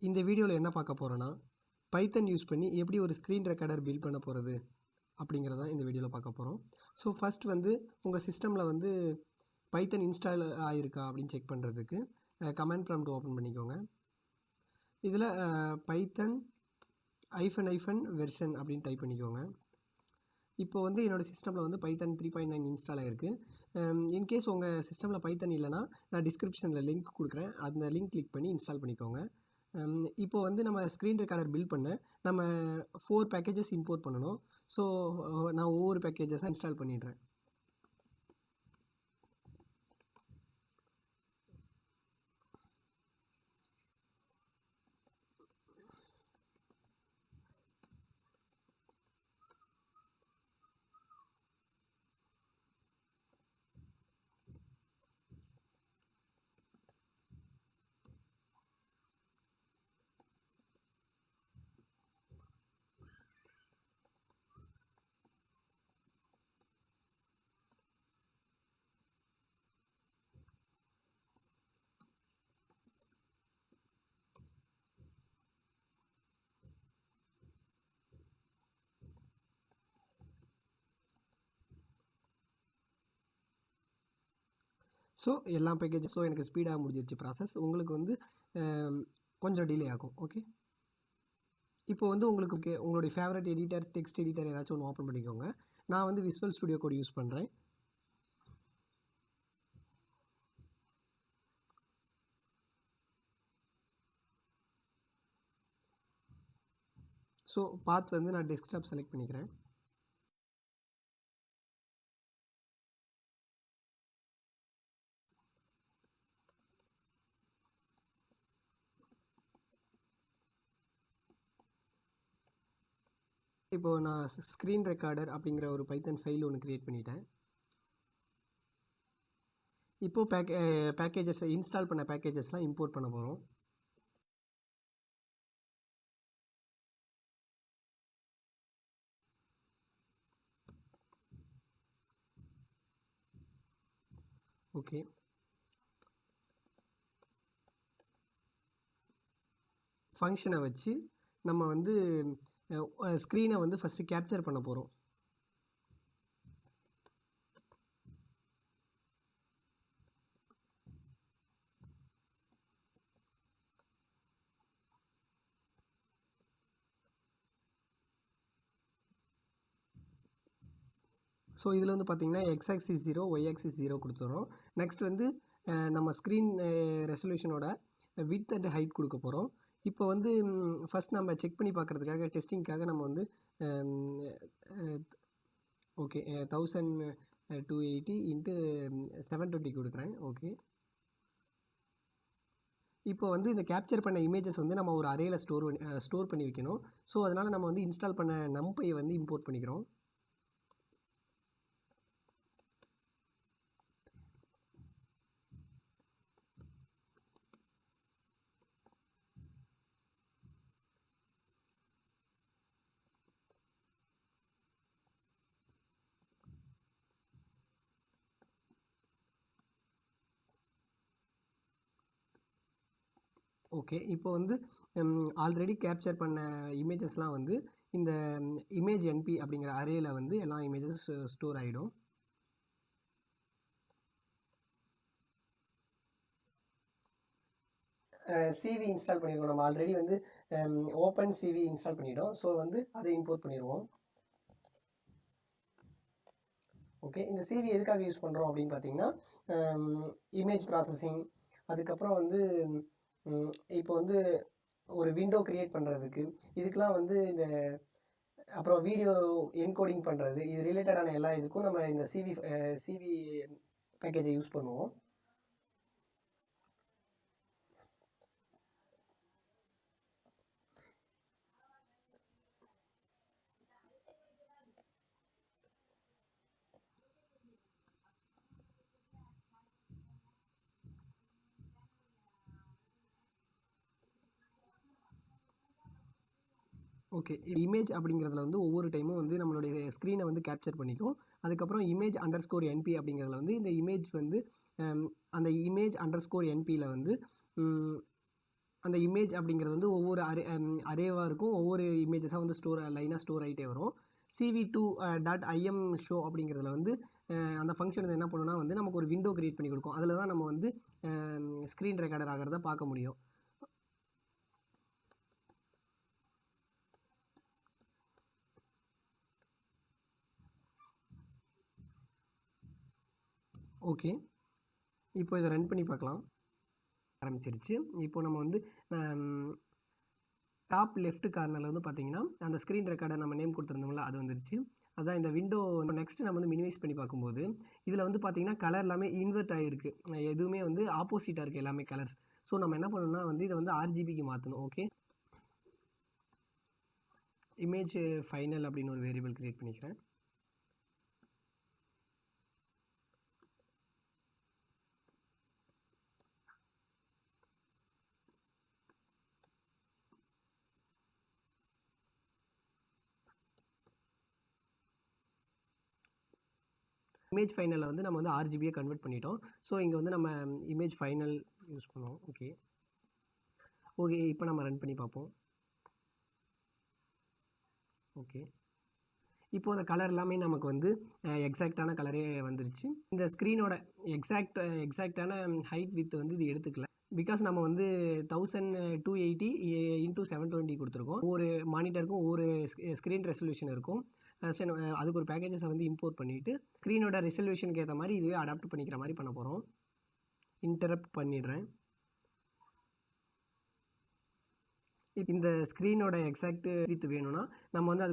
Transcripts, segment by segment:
இந்த வீடியோவில் என்ன பார்க்க போகிறோன்னா, பைத்தன் யூஸ் பண்ணி எப்படி ஒரு ஸ்க்ரீன் ரெக்கார்டர் பில்ட் பண்ண போகிறது அப்படிங்கிறத இந்த வீடியோவில் பார்க்க போகிறோம். ஸோ ஃபஸ்ட் வந்து உங்கள் சிஸ்டமில் வந்து பைத்தன் இன்ஸ்டால் ஆகிருக்கா அப்படின்னு செக் பண்ணுறதுக்கு கமாண்ட் ப்ராம்ப்ட் ஓப்பன் பண்ணிக்கோங்க. இதில் பைத்தன் ஐஃபன் வெர்ஷன் அப்படின்னு டைப் பண்ணிக்கோங்க. இப்போ வந்து என்னோடய சிஸ்டமில் வந்து பைத்தன் 3.9 இன்ஸ்டால் ஆகிருக்கு. இன்கேஸ் உங்கள் சிஸ்டமில் பைத்தன் இல்லைனா நான் டிஸ்கிரிப்ஷனில் லிங்க் கொடுக்குறேன். அந்த லிங்க் கிளிக் பண்ணி இன்ஸ்டால் பண்ணிக்கோங்க. இப்போ வந்து நம்ம ஸ்க்ரீன் ரெக்கார்டர் பில்ட் பண்ண நம்ம 4 பேக்கேஜஸ் இம்போர்ட் பண்ணணும். ஸோ நான் ஒவ்வொரு பேக்கேஜஸாக இன்ஸ்டால் பண்ணிடுறேன். ஸோ எல்லா பேக்கேஜஸும் எனக்கு ஸ்பீடாக முடிஞ்சிருச்சு ப்ராசஸ். உங்களுக்கு வந்து கொஞ்சம் டிலே ஆகும். ஓகே, இப்போ வந்து உங்களுக்கு உங்களுடைய ஃபேவரட் எடிட்டர், டெக்ஸ்ட் எடிட்டர் ஏதாச்சும் ஒன்று ஓப்பன் பண்ணிக்கோங்க. நான் வந்து விசுவல் ஸ்டுடியோ கோட் யூஸ் பண்ணுறேன். ஸோ பாத் வந்து நான் டெஸ்க்டாப் செலக்ட் பண்ணிக்கிறேன். இப்போது நான் ஸ்க்ரீன் ரெக்கார்டர் அப்படிங்கிற ஒரு பைத்தன் ஃபைல் ஒன்று க்ரியேட் பண்ணிட்டேன். இப்போது பேக்கேஜஸ் இன்ஸ்டால் பண்ண பேக்கேஜஸ்லாம் இம்போர்ட் பண்ண போகிறோம். ஓகே, ஃபங்க்ஷனை வச்சு நம்ம வந்து ஸ்க்ரீனை வந்து ஃபஸ்ட்டு கேப்சர் பண்ண போகிறோம். ஸோ இதில் வந்து பார்த்திங்கன்னா எக்ஸ் ஆக்சிஸ் 0, ஒய் ஆக்சிஸ் 0 கொடுத்துறோம். நெக்ஸ்ட் வந்து நம்ம ஸ்க்ரீன் ரெசல்யூஷனோட விட்த் அண்ட் ஹைட் கொடுக்க போகிறோம். இப்போ வந்து ஃபஸ்ட் நம்ம செக் பண்ணி பார்க்குறதுக்காக டெஸ்டிங்காக நம்ம வந்து ஓகே 1280 இன்ட்டு 720 கொடுக்குறேன். ஓகே, இப்போ வந்து இந்த கேப்சர் பண்ண இமேஜஸ் வந்து நம்ம ஒரு அரேயில் ஸ்டோர் பண்ணி வைக்கணும். ஸோ அதனால் நம்ம வந்து இன்ஸ்டால் பண்ண நம்பையை வந்து இம்போர்ட் பண்ணிக்கிறோம். ஓகே, இப்போ வந்து ஆல்ரெடி கேப்சர் பண்ண இமேஜஸ்லாம் வந்து இந்த இமேஜ் என்பி அப்படிங்கிற அரேயில் வந்து எல்லா இமேஜஸ் ஸ்டோர் ஆகிடும். சிவி இன்ஸ்டால் பண்ணிடுவோம். நம்ம ஆல்ரெடி வந்து opencv இன்ஸ்டால் பண்ணிட்டோம். ஸோ வந்து அதை இம்போர்ட் பண்ணிடுவோம். ஓகே, இந்த சிவி எதுக்காக யூஸ் பண்ணுறோம் அப்படின்னு பார்த்தீங்கன்னா இமேஜ் ப்ராசஸிங், அதுக்கப்புறம் வந்து இப்போ வந்து ஒரு விண்டோ க்ரியேட் பண்ணுறதுக்கு, இதுக்கெலாம் வந்து இந்த அப்புறம் வீடியோ என்கோடிங் பண்ணுறது, இது ரிலேட்டடான எல்லா இதுக்கும் நம்ம இந்த சிவி பேக்கேஜை யூஸ் பண்ணுவோம். ஓகே, இமேஜ் அப்படிங்கிறதுல வந்து ஒவ்வொரு டைமும் வந்து நம்மளுடைய ஸ்க்ரீனை வந்து கேப்சர் பண்ணிக்கும். அதுக்கப்புறம் இமேஜ் _NP அப்படிங்கிறதுல வந்து இந்த இமேஜ் வந்து அந்த இமேஜ் _NPயில் வந்து அந்த இமேஜ் அப்படிங்கிறது வந்து ஒவ்வொரு அரேவாக இருக்கும், ஒவ்வொரு இமேஜஸாக வந்து லைனாக ஸ்டோர் ஆகிட்டே வரும். cv2.im ஷோ அப்படிங்கிறதுல வந்து அந்த ஃபங்க்ஷன் என்ன பண்ணுன்னா வந்து நமக்கு ஒரு விண்டோ க்ரியேட் பண்ணி கொடுக்கும். அதில் தான் நம்ம வந்து ஸ்க்ரீன் ரெக்கார்டர் ஆகிறத பார்க்க முடியும். ஓகே, இப்போ இதை ரன் பண்ணி பார்க்கலாம். ஆரம்பிச்சிருச்சு. இப்போ நம்ம வந்து டாப் லெஃப்ட் கார்னரில் வந்து பார்த்தீங்கன்னா அந்த ஸ்க்ரீன் ரெக்கார்டர் நம்ம நேம் கொடுத்துருந்தோம்ல, அது வந்துருச்சு. அதான் இந்த விண்டோ. நெக்ஸ்ட் நம்ம வந்து மினிமைஸ் பண்ணி பார்க்கும்போது இதில் வந்து பார்த்தீங்கன்னா கலர் எல்லாமே இன்வெர்ட் ஆகிருக்கு, எதுவுமே வந்து ஆப்போசிட்டாக இருக்குது எல்லாமே கலர்ஸ். ஸோ நம்ம என்ன பண்ணணும்னா வந்து இதை வந்து ஆர்ஜிபிக்கு மாற்றணும். ஓகே, இமேஜ் ஃபைனல் அப்படின்னு ஒரு வேரியபிள் க்ரியேட் பண்ணிக்கிறேன். இமேஜ் ஃபைனலில் வந்து நம்ம வந்து ஆர்ஜிபியை கன்வெர்ட் பண்ணிட்டோம். ஸோ இங்கே வந்து நம்ம இமேஜ் ஃபைனல் யூஸ் பண்ணுவோம். ஓகே, இப்போ நம்ம ரன் பண்ணி பார்ப்போம். ஓகே, இப்போது அந்த கலர் எல்லாமே நமக்கு வந்து எக்ஸாக்டான கலரே வந்துருச்சு. இந்த ஸ்க்ரீனோட எக்ஸாக்டான ஹைட் வித் வந்து இது எடுத்துக்கல. பிகாஸ் நம்ம வந்து 1280 × 720 கொடுத்துருக்கோம். ஒவ்வொரு மானிட்டருக்கும் ஒவ்வொரு ஸ்க்ரீன் ரெசல்யூஷன் இருக்கும். சரி, அதுக்கு ஒரு பேக்கேஜஸை வந்து இம்போர்ட் பண்ணிவிட்டு ஸ்க்ரீனோட ரெசல்யூஷனுக்கு ஏற்ற மாதிரி இதுவே அடாப்ட் பண்ணிக்கிற மாதிரி பண்ண போகிறோம். இன்டரப்ட் பண்ணிடுறேன். இந்த ஸ்க்ரீனோட எக்ஸாக்ட் வித் வேணும்னா நம்ம வந்து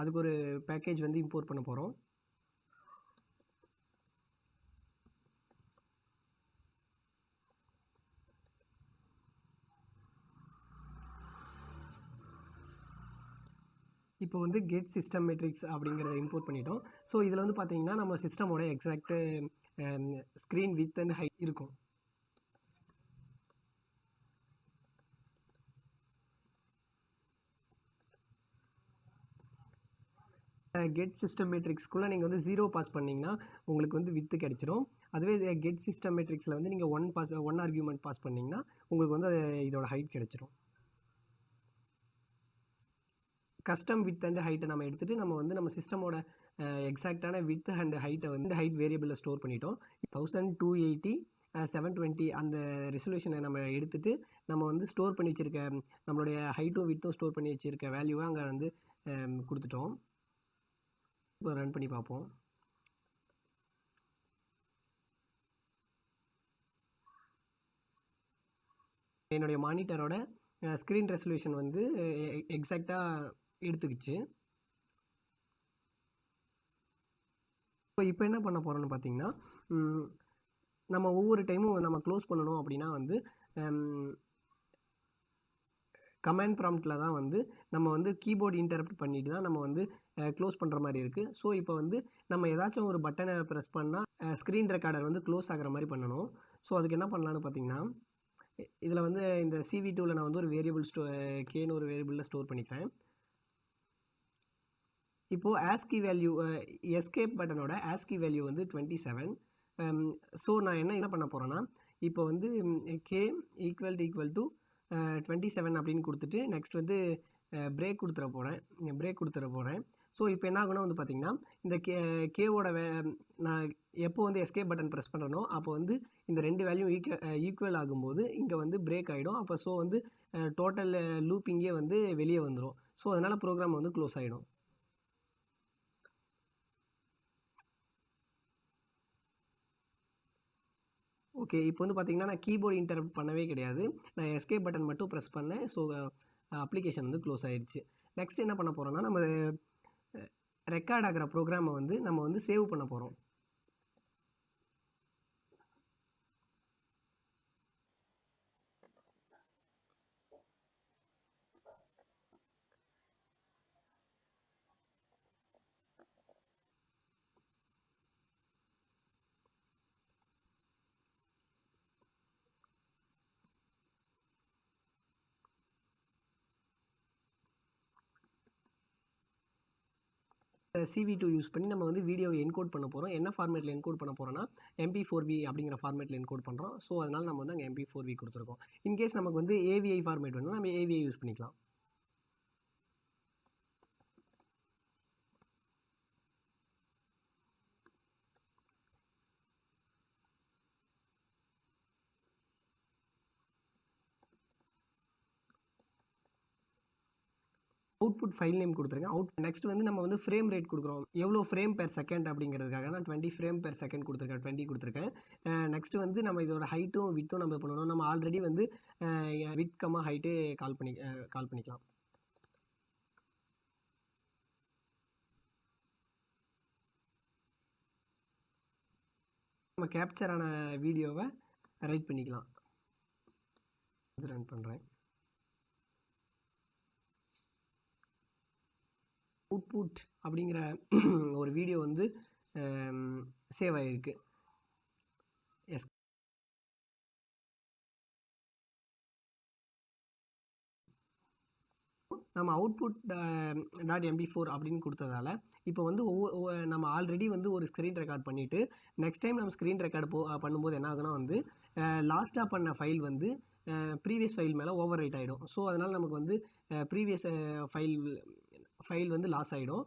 அதுக்கு ஒரு பேக்கேஜ் வந்து இம்போர்ட் பண்ண போகிறோம். இப்போ வந்து கெட் சிஸ்டம் மெட்ரிக்ஸ் அப்படிங்கிறத இம்போர்ட் பண்ணிட்டோம். ஸோ இதில் வந்து பார்த்தீங்கன்னா நம்ம சிஸ்டமோட exact screen width and height இருக்கும். கெட் சிஸ்டம் மேட்ரிக்ஸ்க்குள்ளே நீங்கள் வந்து 0 பாஸ் பண்ணிங்கன்னா உங்களுக்கு வந்து வித்து கிடச்சிரும். அதுவே கெட் சிஸ்டம் மேட்ரிக்ஸில் வந்து நீங்கள் 1 ஆர்கியூமெண்ட் பாஸ் பண்ணிங்கன்னா உங்களுக்கு வந்து இதோட ஹைட் கிடச்சிரும். கஸ்டம் வித் அண்ட் ஹைட்டை நம்ம எடுத்துகிட்டு நம்ம வந்து நம்ம சிஸ்டமோட எக்ஸாக்டான வித் அண்ட் ஹைட்டை வந்து ஹைட் வேரியபிளில் ஸ்டோர் பண்ணிட்டோம். 1280 720 அந்த ரெசல்யூஷனை நம்ம எடுத்துகிட்டு நம்ம வந்து ஸ்டோர் பண்ணி வச்சுருக்க நம்மளுடைய ஹைட்டும் வித்தும் ஸ்டோர் பண்ணி வச்சுருக்க வேல்யூவை அங்கே வந்து கொடுத்துட்டோம். இப்போ ரன் பண்ணி பார்ப்போம். என்னுடைய மானிட்டரோட ஸ்க்ரீன் ரெசல்யூஷன் வந்து எக்ஸாக்டாக எடுத்துக்கிச்சு. இப்போ என்ன பண்ண போகிறோன்னு பார்த்தீங்கன்னா நம்ம ஒவ்வொரு டைமும் நம்ம க்ளோஸ் பண்ணணும் அப்படின்னா வந்து கமாண்ட் ப்ராம்ப்டில் தான் வந்து நம்ம வந்து கீபோர்டு இன்டரப்ட் பண்ணிட்டு தான் நம்ம வந்து க்ளோஸ் பண்ணுற மாதிரி இருக்குது. ஸோ இப்போ வந்து நம்ம ஏதாச்சும் ஒரு பட்டனை ப்ரெஸ் பண்ணால் ஸ்க்ரீன் ரெக்கார்டர் வந்து க்ளோஸ் ஆகிற மாதிரி பண்ணணும். ஸோ அதுக்கு என்ன பண்ணலான்னு பார்த்தீங்கன்னா இதில் வந்து இந்த CV2வில் நான் வந்து ஒரு வேரியபிள் கேன்னு ஒரு வேரியபிளில் ஸ்டோர் பண்ணிக்கிறேன். இப்போது ஆஸ்கி வேல்யூ எஸ்கேப் பட்டனோட ஆஸ்கி வேல்யூ வந்து 27. ஸோ நான் என்ன பண்ண போகிறேன்னா இப்போ வந்து கே ஈக்குவல் டு 27 அப்படின்னு கொடுத்துட்டு நெக்ஸ்ட் வந்து பிரேக் கொடுத்துட போகிறேன். ஸோ இப்போ என்ன ஆகுனா வந்து பார்த்திங்கன்னா இந்த கேவோட நான் எப்போ வந்து எஸ்கேப் பட்டன் ப்ரெஸ் பண்ணுறனோ அப்போ வந்து இந்த ரெண்டு வேல்யூ ஈக்குவல் ஆகும்போது இங்கே வந்து பிரேக் ஆகிடும். அப்போ ஸோ வந்து டோட்டல் லூப்பிங்கே வந்து வெளியே வந்துடும். ஸோ அதனால் ப்ரோக்ராம் வந்து க்ளோஸ் ஆகிடும். ஓகே, இப்போ வந்து பார்த்திங்கன்னா நான் கீபோர்டு இன்டரப்ட் பண்ணவே கிடையாது. நான் எஸ்கேப் பட்டன் மட்டும் ப்ரெஸ் பண்ணேன். ஸோ அப்ளிகேஷன் வந்து க்ளோஸ் ஆகிடுச்சு. நெக்ஸ்ட் என்ன பண்ண போகிறோன்னா நம்ம ரெக்கார்ட் ஆகிற ப்ரோக்ராமை வந்து நம்ம வந்து சேவ் பண்ண போகிறோம். CV2 யூஸ் பண்ணி நம்ம வந்து வீடியோவை என்கோட் பண்ண போகிறோம். என்ன ஃபார்மேட்டில் என்கோட் பண்ண போகிறோம்னா MP4V அப்படிங்கிற ஃபார்மேட்டில் என்கோட் பண்ணுறோம். ஸோ அதனால் நம்ம வந்து அங்கே MP4V கொடுத்துருக்கோம். இன்கேஸ் நமக்கு வந்து AVI ஃபார்மேட் வேணும்னா நம்ம AVI யூஸ் பண்ணிக்கலாம். அவுட்புட் ஃபைல் நேம் கொடுத்துருங்க. நெக்ஸ்ட் வந்து நம்ம வந்து ஃப்ரேம் ரேட் கொடுக்குறோம். எவ்வளோ ஃப்ரேம் பெர் செகண்ட் அப்படிங்கிறதுக்காக நான் 20 ஃப்ரேம் பெர் செகண்ட் கொடுத்துருக்கேன். 20 கொடுத்துருக்கேன். நெக்ஸ்ட் வந்து நம்ம இதோட ஹைட்டும் வித்தும் நம்ம பண்ணணும். நம்ம ஆல்ரெடி வந்து வித் கம்மா ஹைட்டே கால் பண்ணிக்கலாம். நம்ம கேப்சர் ஆன வீடியோவை ரைட் பண்ணிக்கலாம். ரன் பண்ணுறேன். அவுட்புட் அப்படிங்கிற ஒரு வீடியோ வந்து சேவ் ஆகிருக்கு. எஸ், நம்ம output.mp4 அப்படின்னு கொடுத்ததால இப்போ வந்து நம்ம ஆல்ரெடி வந்து ஒரு ஸ்க்ரீன் ரெக்கார்ட் பண்ணிவிட்டு நெக்ஸ்ட் டைம் நம்ம ஸ்க்ரீன் ரெக்கார்டு பண்ணும்போது என்ன ஆகுனா வந்து லாஸ்ட்டாக பண்ண ஃபைல் வந்து ப்ரீவியஸ் ஃபைல் மேலே ஓவர் ரைட் ஆகிடும். ஸோ அதனால் நமக்கு வந்து ப்ரீவியஸ் ஃபைல் வந்து லாஸ் ஆகிடும்.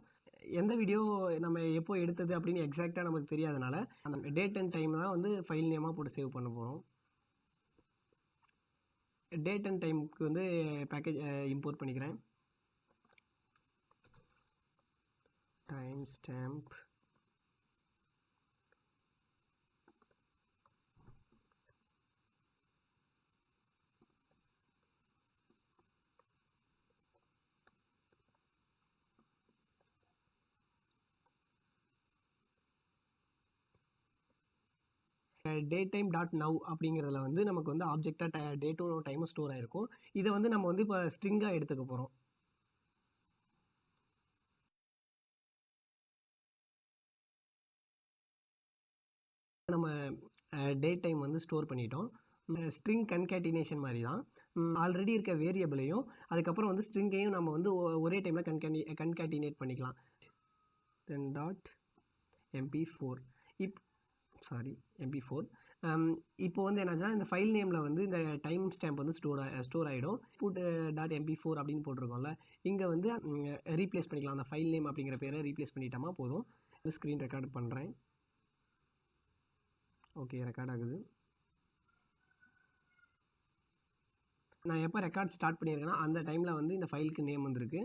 எந்த வீடியோ நம்ம எப்போ எடுத்தது அப்படின்னு எக்ஸாக்டாக நமக்கு தெரியாதனால அந்த டேட் அண்ட் டைம் தான் வந்து ஃபைல் நேமாக போட்டு சேவ் பண்ண போகிறோம். டேட் அண்ட் டைமுக்கு வந்து பேக்கேஜ் இம்போர்ட் பண்ணிக்கிறேன். டைம் ஸ்டாம்ப் datetime.now அப்படிங்கிறதுல வந்து நமக்கு வந்து ஆப்ஜெக்டாக டேட்டும் டைமும் ஸ்டோர் ஆகிருக்கும். இதை வந்து நம்ம வந்து இப்போ ஸ்ட்ரிங்காக எடுத்துக்க போகிறோம். நம்ம டேட் டைம் வந்து ஸ்டோர் பண்ணிட்டோம். ஸ்ட்ரிங் கன்கேட்டினேஷன் மாதிரி தான். ஆல்ரெடி இருக்க வேரியபிளையும் அதுக்கப்புறம் வந்து ஸ்ட்ரிங்கையும் நம்ம வந்து ஒரே டைமில் கன்கேட்டினேட் பண்ணிக்கலாம். தென் டாட் MP4 MP4 இப்போ வந்து என்னாச்சுன்னா இந்த ஃபைல் நேமில் வந்து இந்த டைம் ஸ்டாம்ப் வந்து ஸ்டோர் ஆகிடும். put.mp4 அப்படின்னு போட்டிருக்கோம்ல, இங்கே வந்து ரீப்ளேஸ் பண்ணிக்கலாம். அந்த ஃபைல் நேம் அப்படிங்கிற பேரை ரீப்ளேஸ் பண்ணிட்டோமா போதும். ஸ்க்ரீன் ரெக்கார்ட் பண்ணுறேன். ஓகே, ரெக்கார்ட் ஆகுது. நான் எப்போ ரெக்கார்ட் ஸ்டார்ட் பண்ணியிருக்கேன்னா அந்த டைமில் வந்து இந்த ஃபைலுக்கு நேம் வந்திருக்கு.